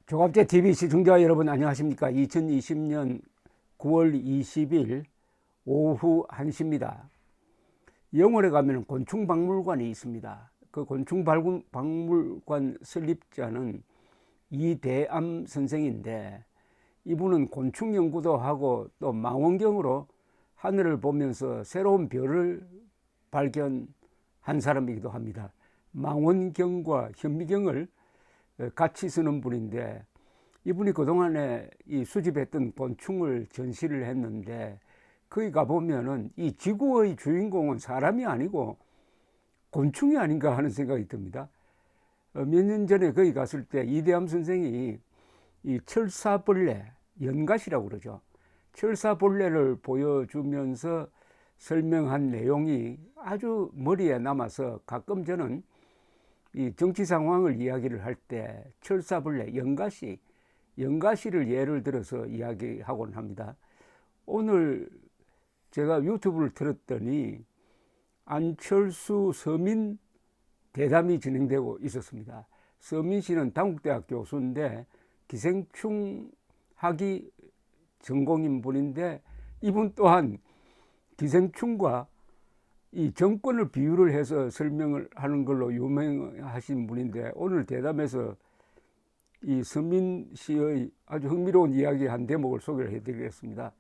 조갑제 TV 시청자 여러분 안녕하십니까? 2020년 9월 20일 오후 1시입니다. 영월에 가면 곤충박물관이 있습니다. 그 곤충박물관 설립자는 이대암 선생인데, 이분은 곤충 연구도 하고 또 망원경으로 하늘을 보면서 새로운 별을 발견한 사람이기도 합니다. 망원경과 현미경을 같이 쓰는 분인데, 이분이 그동안에 이 수집했던 곤충을 전시를 했는데, 거기 가보면은 이 지구의 주인공은 사람이 아니고 곤충이 아닌가 하는 생각이 듭니다. 몇 년 전에 거기 갔을 때 이대암 선생이 이 철사벌레, 연갓이라고 그러죠. 철사벌레를 보여주면서 설명한 내용이 아주 머리에 남아서, 가끔 저는 이 정치 상황을 이야기를 할 때 철사벌레, 연가시를 예를 들어서 이야기하곤 합니다. 오늘 제가 유튜브를 틀었더니 안철수 서민 대담이 진행되고 있었습니다. 서민 씨는 당국대학 교수인데 기생충 학이 전공인 분인데, 이분 또한 기생충과 이 정권을 비유를 해서 설명을 하는 걸로 유명하신 분인데, 오늘 대담에서 이 서민 씨의 아주 흥미로운 이야기 한 대목을 소개를 해드리겠습니다.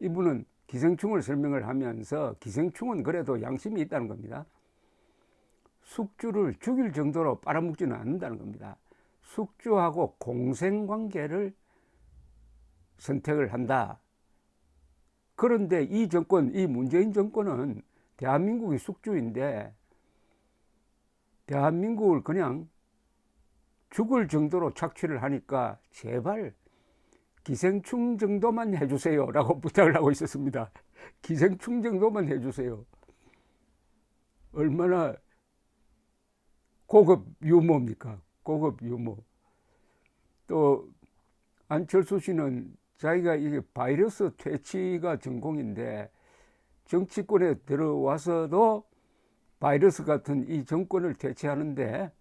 이분은 기생충을 설명을 하면서 기생충은 그래도 양심이 있다는 겁니다. 숙주를 죽일 정도로 빨아먹지는 않는다는 겁니다. 숙주하고 공생관계를 선택을 한다. 그런데 이 정권, 이 문재인 정권은 대한민국이 숙주인데, 대한민국을 그냥 죽을 정도로 착취를 하니까 제발 기생충 정도만 해주세요 라고 부탁을 하고 있었습니다. 기생충 정도만 해주세요. 얼마나 고급 유머입니까? 고급 유머. 또 안철수 씨는 자기가 이게 바이러스 퇴치가 전공인데, 정치권에 들어와서도 바이러스 같은 이 정권을 퇴치하는데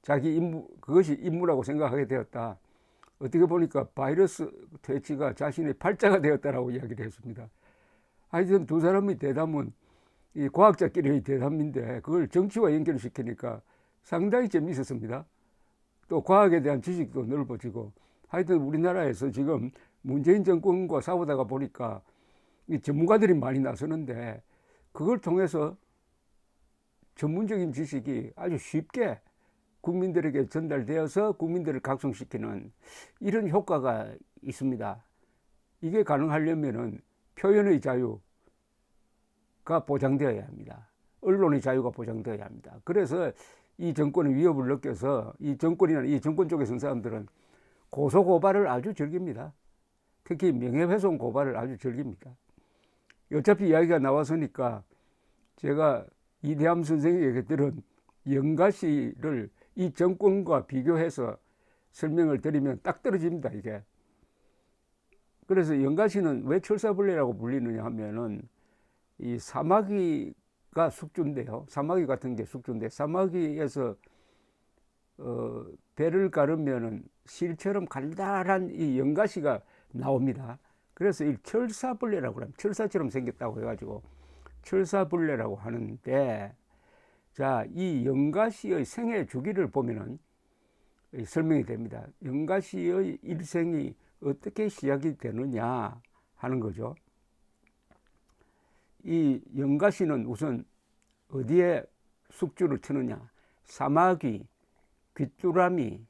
자기 임무, 그것이 임무라고 생각하게 되었다. 어떻게 보니까 바이러스 퇴치가 자신의 팔자가 되었다라고 이야기를 했습니다. 하여튼 두 사람의 대담은 이 과학자끼리의 대담인데, 그걸 정치와 연결시키니까 상당히 재미있었습니다. 또 과학에 대한 지식도 넓어지고, 하여튼 우리나라에서 지금 문재인 정권과 싸우다가 보니까 이 전문가들이 많이 나서는데, 그걸 통해서 전문적인 지식이 아주 쉽게 국민들에게 전달되어서 국민들을 각성시키는 이런 효과가 있습니다. 이게 가능하려면은 표현의 자유가 보장되어야 합니다. 언론의 자유가 보장되어야 합니다. 그래서 이 정권의 위협을 느껴서 이 정권이나 이 정권 쪽에 선 사람들은 고소고발을 아주 즐깁니다. 특히 명예훼손 고발을 아주 즐깁니다. 어차피 이야기가 나왔으니까 제가 이대암 선생에게 들은 연가시를 이 정권과 비교해서 설명을 드리면 딱 떨어집니다, 이게. 그래서 연가시는 왜 철사벌레라고 불리느냐 하면은, 이 사마귀가 숙주인데요. 사마귀 같은 게 숙주인데, 사마귀에서 배를 가르면은 실처럼 갈달한 이 연가시가 나옵니다. 그래서 이 철사벌레라고 합니다. 철사처럼 생겼다고 해가지고 철사벌레라고 하는데, 자, 이 연가시의 생애 주기를 보면은 설명이 됩니다. 연가시의 일생이 어떻게 시작이 되느냐 하는 거죠. 이 연가시는 우선 어디에 숙주를 트느냐? 사마귀, 귀뚜라미,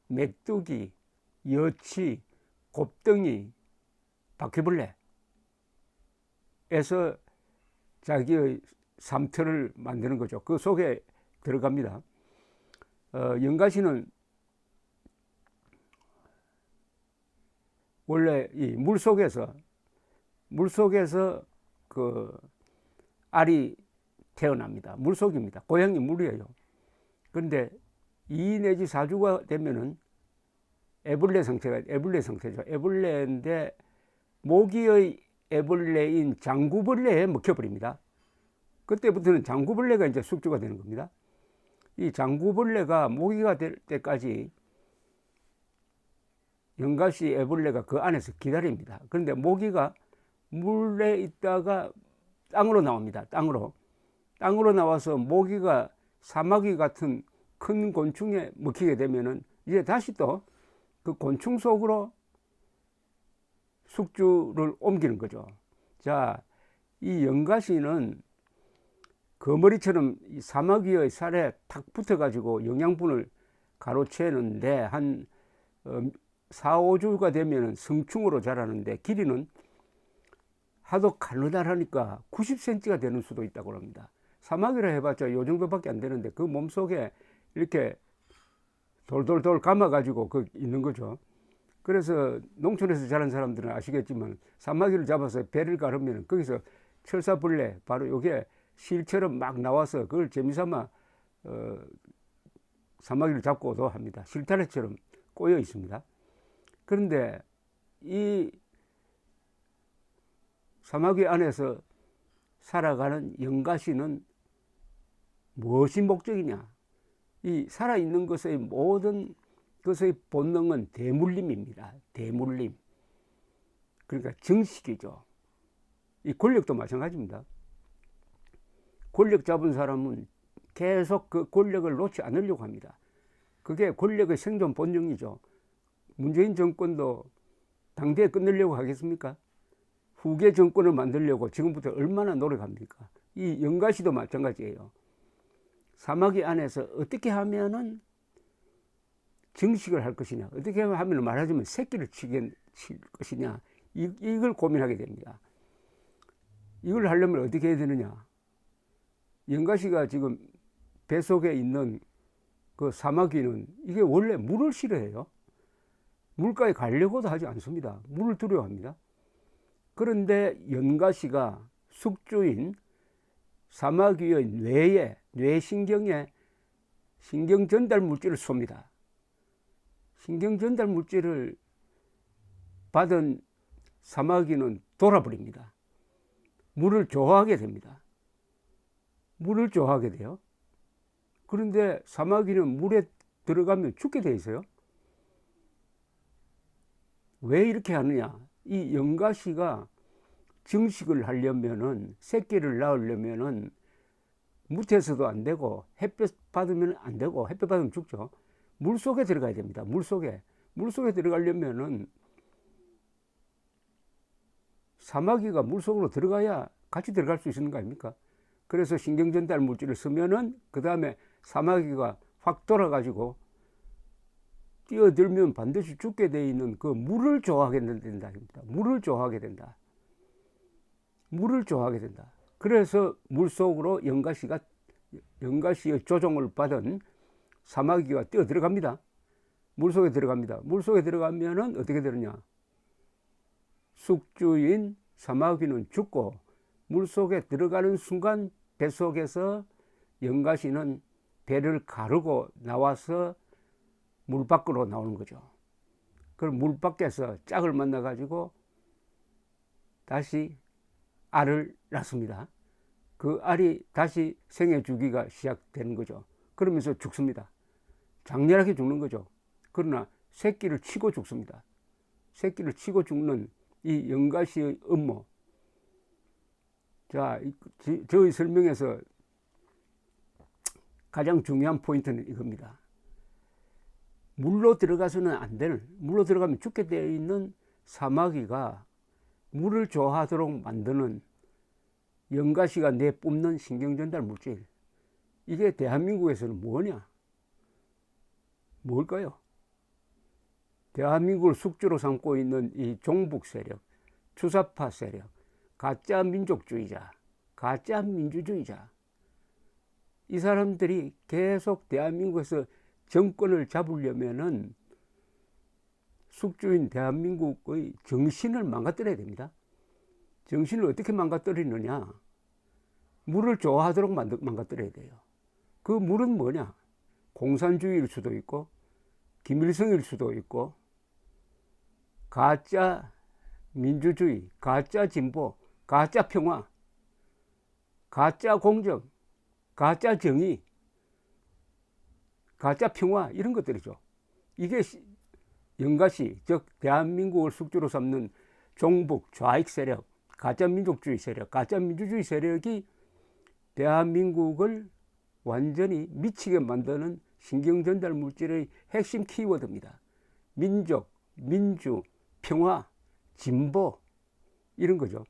메뚜기, 여치, 곱덩이, 바퀴벌레에서 자기의 삼터를 만드는 거죠. 그 속에 들어갑니다. 연가시는 원래 이 물속에서 그 알이 태어납니다. 물속입니다. 고향이 물이에요. 그런데 2 내지 4주가 되면은 애벌레 상태죠. 애벌레인데 모기의 애벌레인 장구벌레에 먹혀버립니다. 그때부터는 장구벌레가 이제 숙주가 되는 겁니다. 이 장구벌레가 모기가 될 때까지 연가시 애벌레가 그 안에서 기다립니다. 그런데 모기가 물에 있다가 땅으로 나옵니다. 땅으로 나와서 모기가 사마귀 같은 큰 곤충에 먹히게 되면은 이제 다시 또 그 곤충 속으로 숙주를 옮기는 거죠. 자, 이 연가시는 거머리처럼 이 사마귀의 살에 탁 붙어가지고 영양분을 가로채는데 한 4, 5주가 되면 성충으로 자라는데 길이는 하도 가느다라니까 90cm가 되는 수도 있다고 합니다. 사마귀라 해봤자 요 정도밖에 안 되는데 그 몸속에 이렇게 돌돌돌 감아가지고 그 있는 거죠. 그래서 농촌에서 자란 사람들은 아시겠지만 사마귀를 잡아서 배를 가르면 거기서 철사벌레 바로 요게 실처럼 막 나와서 그걸 재미삼아 사마귀를 잡고도 합니다. 실타래처럼 꼬여 있습니다. 그런데 이 사마귀 안에서 살아가는 연가시는 무엇이 목적이냐? 이 살아있는 것의 모든 것의 본능은 대물림입니다. 대물림. 그러니까 정식이죠. 이 권력도 마찬가지입니다. 권력 잡은 사람은 계속 그 권력을 놓지 않으려고 합니다. 그게 권력의 생존 본능이죠. 문재인 정권도 당대에 끝내려고 하겠습니까? 후계 정권을 만들려고 지금부터 얼마나 노력합니까? 이 연가시도 마찬가지예요. 사마귀 안에서 어떻게 하면은 정식을 할 것이냐, 어떻게 하면 말하자면 새끼를 칠 것이냐, 이걸 고민하게 됩니다. 이걸 하려면 어떻게 해야 되느냐? 연가시가 지금 뱃속에 있는 그 사마귀는 이게 원래 물을 싫어해요. 물가에 가려고도 하지 않습니다. 물을 두려워합니다. 그런데 연가시가 숙주인 사마귀의 뇌에, 뇌신경에 신경 전달 물질을 쏩니다. 신경 전달 물질을 받은 사마귀는 돌아버립니다. 물을 좋아하게 됩니다. 물을 좋아하게 돼요. 그런데 사마귀는 물에 들어가면 죽게 돼 있어요. 왜 이렇게 하느냐? 이 연가시가 증식을 하려면은, 새끼를 낳으려면은 무태에서도 안 되고 햇볕 받으면 안 되고, 햇볕 받으면 죽죠. 물 속에 들어가야 됩니다. 물 속에 들어가려면은 사마귀가 물 속으로 들어가야 같이 들어갈 수 있는 거 아닙니까? 그래서 신경전달 물질을 쓰면은 그 다음에 사마귀가 확 돌아가지고 뛰어들면 반드시 죽게 돼 있는 그 물을 좋아하게 된다. 물을 좋아하게 된다. 그래서 물 속으로 연가시의 조종을 받은 사마귀가 뛰어 들어갑니다. 물 속에 들어갑니다. 물 속에 들어가면은 어떻게 되느냐? 숙주인 사마귀는 죽고 물 속에 들어가는 순간 뱃속에서 연가시는 배를 가르고 나와서 물 밖으로 나오는 거죠. 그럼 물 밖에서 짝을 만나 가지고 다시 알을 낳습니다. 그 알이 다시 생애 주기가 시작되는 거죠. 그러면서 죽습니다. 장렬하게 죽는 거죠. 그러나 새끼를 치고 죽습니다. 새끼를 치고 죽는 이 연가시의 음모. 자, 저의 설명에서 가장 중요한 포인트는 이겁니다. 물로 들어가서는 안 되는, 물로 들어가면 죽게 되어 있는 사마귀가 물을 좋아하도록 만드는 연가시가 내뿜는 신경전달 물질. 이게 대한민국에서는 뭐냐? 뭘까요? 대한민국을 숙주로 삼고 있는 이 종북 세력, 주사파 세력, 가짜 민족주의자, 가짜 민주주의자. 이 사람들이 계속 대한민국에서 정권을 잡으려면은 숙주인 대한민국의 정신을 망가뜨려야 됩니다. 정신을 어떻게 망가뜨리느냐? 물을 좋아하도록 망가뜨려야 돼요. 그 물은 뭐냐? 공산주의일 수도 있고, 김일성일 수도 있고, 가짜 민주주의, 가짜 진보, 가짜 평화, 가짜 공정, 가짜 정의, 가짜 평화 이런 것들이죠. 이게 영가시, 즉 대한민국을 숙주로 삼는 종북 좌익 세력, 가짜 민족주의 세력, 가짜 민주주의 세력이 대한민국을 완전히 미치게 만드는 신경전달 물질의 핵심 키워드입니다. 민족, 민주, 평화, 진보 이런 거죠.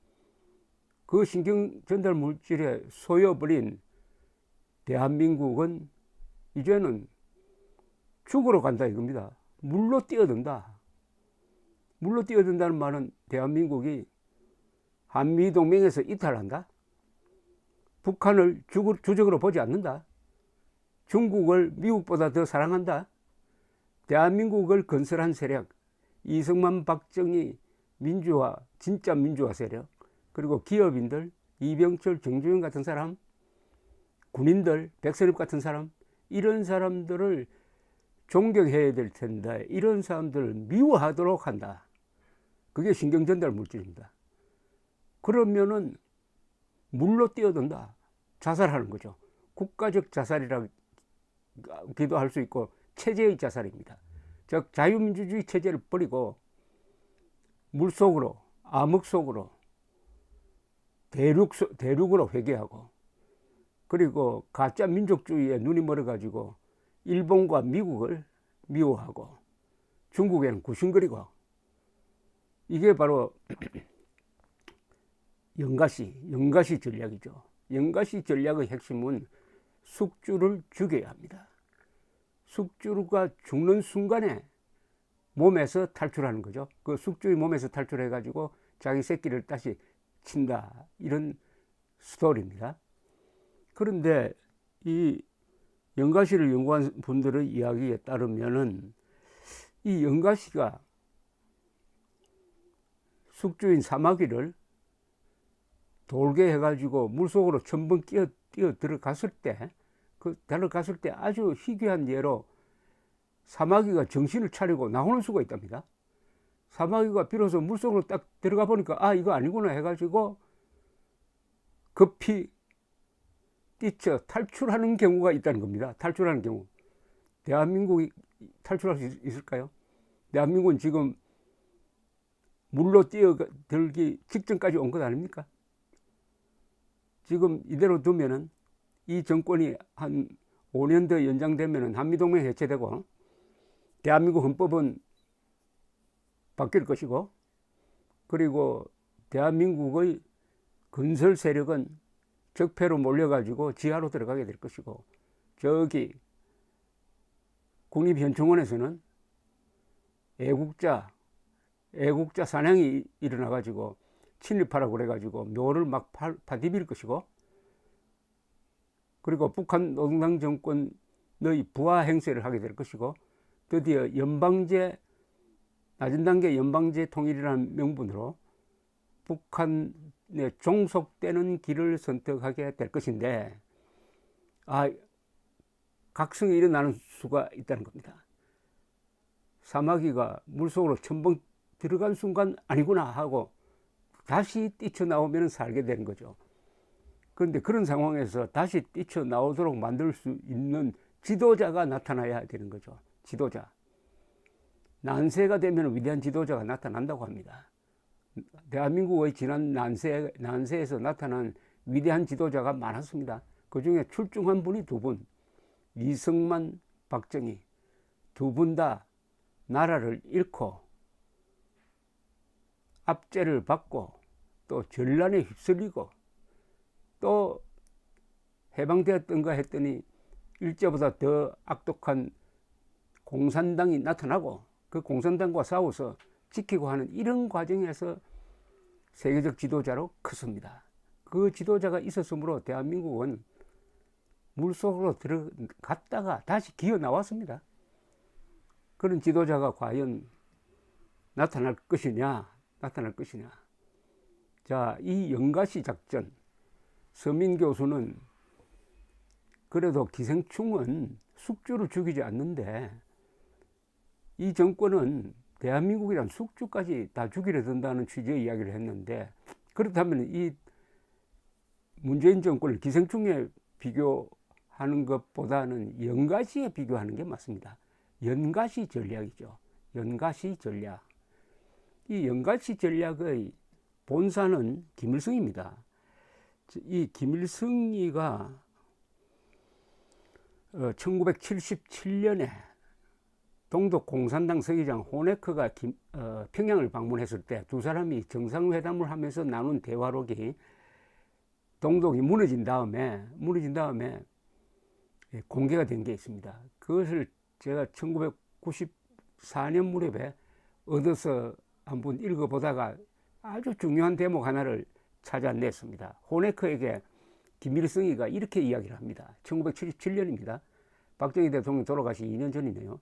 그 신경전달 물질에 쏘여버린 대한민국은 이제는 죽으러 간다 이겁니다. 물로 뛰어든다. 물로 뛰어든다는 말은 대한민국이 한미동맹에서 이탈한다. 북한을 주적으로 보지 않는다. 중국을 미국보다 더 사랑한다. 대한민국을 건설한 세력, 이승만, 박정희, 민주화, 진짜 민주화 세력, 그리고 기업인들, 이병철, 정주영 같은 사람, 군인들, 백선엽 같은 사람, 이런 사람들을 존경해야 될 텐데 이런 사람들을 미워하도록 한다. 그게 신경전달 물질입니다. 그러면은 물로 뛰어든다. 자살하는 거죠. 국가적 자살이라기도 할 수 있고 체제의 자살입니다. 즉 자유민주주의 체제를 버리고 물속으로, 암흑 속으로, 대륙으로 회귀하고, 그리고 가짜 민족주의에 눈이 멀어가지고 일본과 미국을 미워하고 중국에는 구심거리고, 이게 바로 영가시 전략이죠. 영가시 전략의 핵심은 숙주를 죽여야 합니다. 숙주가 죽는 순간에 몸에서 탈출하는 거죠. 그 숙주의 몸에서 탈출해가지고 자기 새끼를 다시 친다. 이런 스토리입니다. 그런데 이 영가시를 연구한 분들의 이야기에 따르면은 이 영가시가 숙주인 사마귀를 돌게 해가지고 물속으로 천번 뛰어 들어갔을 때, 아주 희귀한 예로 사마귀가 정신을 차리고 나오는 수가 있답니다. 사마귀가 비로소 물속으로 딱 들어가 보니까 아, 이거 아니구나 해가지고 급히 뛰쳐 탈출하는 경우가 있다는 겁니다. 탈출하는 경우. 대한민국이 탈출할 수 있을까요? 대한민국은 지금 물로 뛰어들기 직전까지 온 것 아닙니까? 지금 이대로 두면은 이 정권이 한 5년 더 연장되면은 한미동맹 해체되고 대한민국 헌법은 바뀔 것이고, 그리고 대한민국의 건설 세력은 적폐로 몰려가지고 지하로 들어가게 될 것이고, 저기 국립현충원에서는 애국자 사냥이 일어나가지고 침입하라고 그래가지고 묘를 막 파디빌 것이고, 그리고 북한 노동당 정권의 부하 행세를 하게 될 것이고, 드디어 낮은 단계 연방제 통일이라는 명분으로 북한에 종속되는 길을 선택하게 될 것인데, 각성이 일어나는 수가 있다는 겁니다. 사마귀가 물속으로 천번 들어간 순간 아니구나 하고 다시 뛰쳐나오면 살게 되는 거죠. 그런데 그런 상황에서 다시 뛰쳐나오도록 만들 수 있는 지도자가 나타나야 되는 거죠. 지도자. 난세가 되면 위대한 지도자가 나타난다고 합니다. 대한민국의 지난 난세에서 나타난 위대한 지도자가 많았습니다. 그 중에 출중한 분이 두 분, 이승만, 박정희, 두 분 다 나라를 잃고 압제를 받고 또 전란에 휩쓸리고 또 해방되었던가 했더니 일제보다 더 악독한 공산당이 나타나고 그 공산당과 싸워서 지키고 하는 이런 과정에서 세계적 지도자로 컸습니다. 그 지도자가 있었으므로 대한민국은 물속으로 들어갔다가 다시 기어 나왔습니다. 그런 지도자가 과연 나타날 것이냐. 자, 이 영가시 작전, 서민 교수는 그래도 기생충은 숙주를 죽이지 않는데 이 정권은 대한민국이란 숙주까지 다 죽이려 든다는 취지의 이야기를 했는데, 그렇다면 이 문재인 정권을 기생충에 비교할 하는 것보다는 연가시에 비교하는 게 맞습니다. 연가시 전략이죠. 연가시 전략. 이 연가시 전략의 본사는 김일성입니다. 이 김일성이가 1977년에 동독 공산당 서기장 호네크가 평양을 방문했을 때 두 사람이 정상회담을 하면서 나눈 대화록이 동독이 무너진 다음에 공개가 된 게 있습니다. 그것을 제가 1994년 무렵에 얻어서 한번 읽어보다가 아주 중요한 대목 하나를 찾아냈습니다. 호네크에게 김일성이가 이렇게 이야기를 합니다. 1977년입니다. 박정희 대통령 돌아가시 2년 전이네요.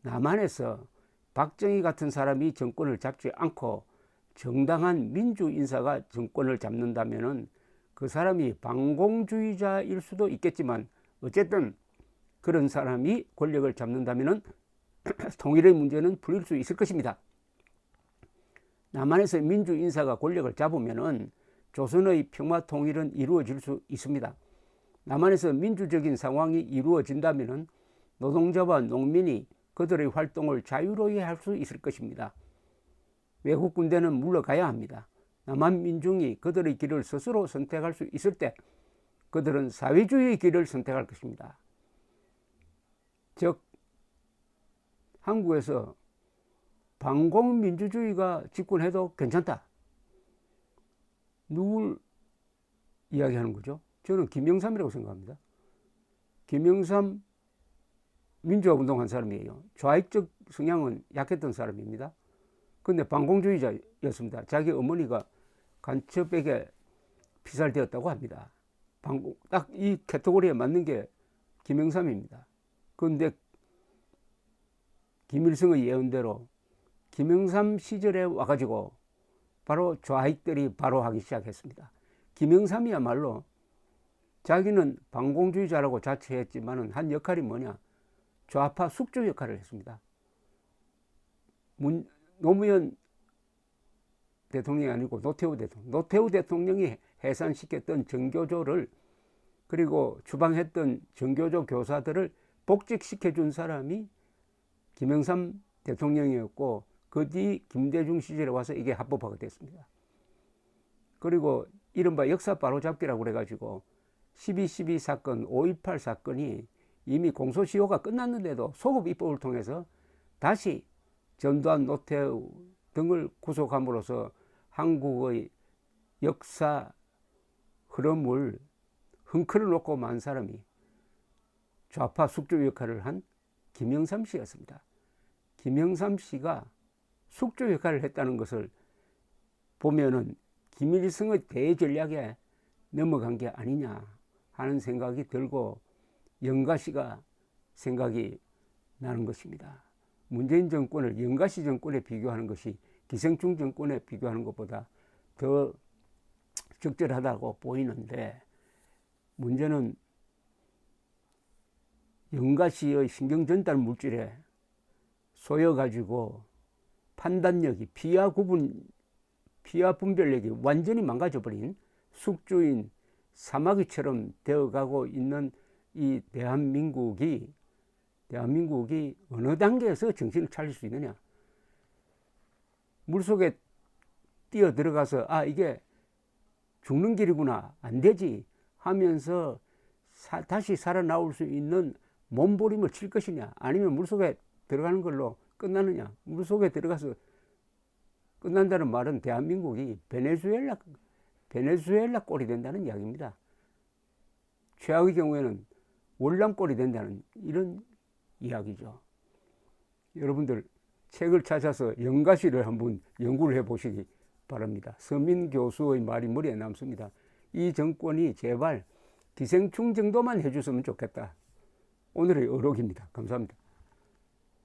남한에서 박정희 같은 사람이 정권을 잡지 않고 정당한 민주 인사가 정권을 잡는다면은 그 사람이 반공주의자일 수도 있겠지만 어쨌든 그런 사람이 권력을 잡는다면은 통일의 문제는 풀릴 수 있을 것입니다. 남한에서 민주 인사가 권력을 잡으면은 조선의 평화 통일은 이루어질 수 있습니다. 남한에서 민주적인 상황이 이루어진다면은 노동자와 농민이 그들의 활동을 자유로이 할 수 있을 것입니다. 외국 군대는 물러가야 합니다. 남한 민중이 그들의 길을 스스로 선택할 수 있을 때 그들은 사회주의의 길을 선택할 것입니다. 즉 한국에서 반공민주주의가 집권해도 괜찮다. 누굴 이야기하는 거죠? 저는 김영삼이라고 생각합니다. 김영삼 민주화 운동한 사람이에요. 좌익적 성향은 약했던 사람입니다. 근데 반공주의자였습니다. 자기 어머니가 간첩에게 피살되었다고 합니다. 딱 이 카테고리에 맞는 게 김영삼입니다. 그런데 김일성의 예언대로 김영삼 시절에 와가지고 바로 좌익들이 바로 하기 시작했습니다. 김영삼이야말로 자기는 반공주의자라고 자처했지만은 한 역할이 뭐냐? 좌파 숙주 역할을 했습니다. 노무현 대통령이 아니고 노태우 대통령이 해산시켰던 정교조를 그리고 추방했던 정교조 교사들을 복직시켜준 사람이 김영삼 대통령이었고 그 뒤 김대중 시절에 와서 이게 합법화가 됐습니다. 그리고 이른바 역사 바로잡기라고 그래가지고 12.12 사건, 5.18 사건이 이미 공소시효가 끝났는데도 소급 입법을 통해서 다시 전두환, 노태우 등을 구속함으로써 한국의 역사 흐름을 흔들어 놓고 만 사람이 좌파 숙주 역할을 한 김영삼 씨였습니다. 김영삼 씨가 숙주 역할을 했다는 것을 보면은 김일성의 대전략에 넘어간 게 아니냐 하는 생각이 들고 연가시가 생각이 나는 것입니다. 문재인 정권을 연가시 정권에 비교하는 것이 기생충 정권에 비교하는 것보다 더 적절하다고 보이는데 문제는 연가시의 신경전달 물질에 쏘여가지고 판단력이 피와 분별력이 완전히 망가져버린 숙주인 사마귀처럼 되어가고 있는 이 대한민국이 어느 단계에서 정신을 차릴 수 있느냐? 물속에 뛰어 들어가서 이게 죽는 길이구나, 안 되지 하면서 다시 살아나올 수 있는 몸부림을 칠 것이냐, 아니면 물속에 들어가는 걸로 끝나느냐. 물속에 들어가서 끝난다는 말은 대한민국이 베네수엘라 꼴이 된다는 이야기입니다. 최악의 경우에는 월남꼴이 된다는 이런 이야기죠. 여러분들 책을 찾아서 연가시를 한번 연구를 해보시기 바랍니다. 서민 교수의 말이 머리에 남습니다. 이 정권이 제발 기생충 정도만 해줬으면 좋겠다. 오늘의 어록입니다. 감사합니다.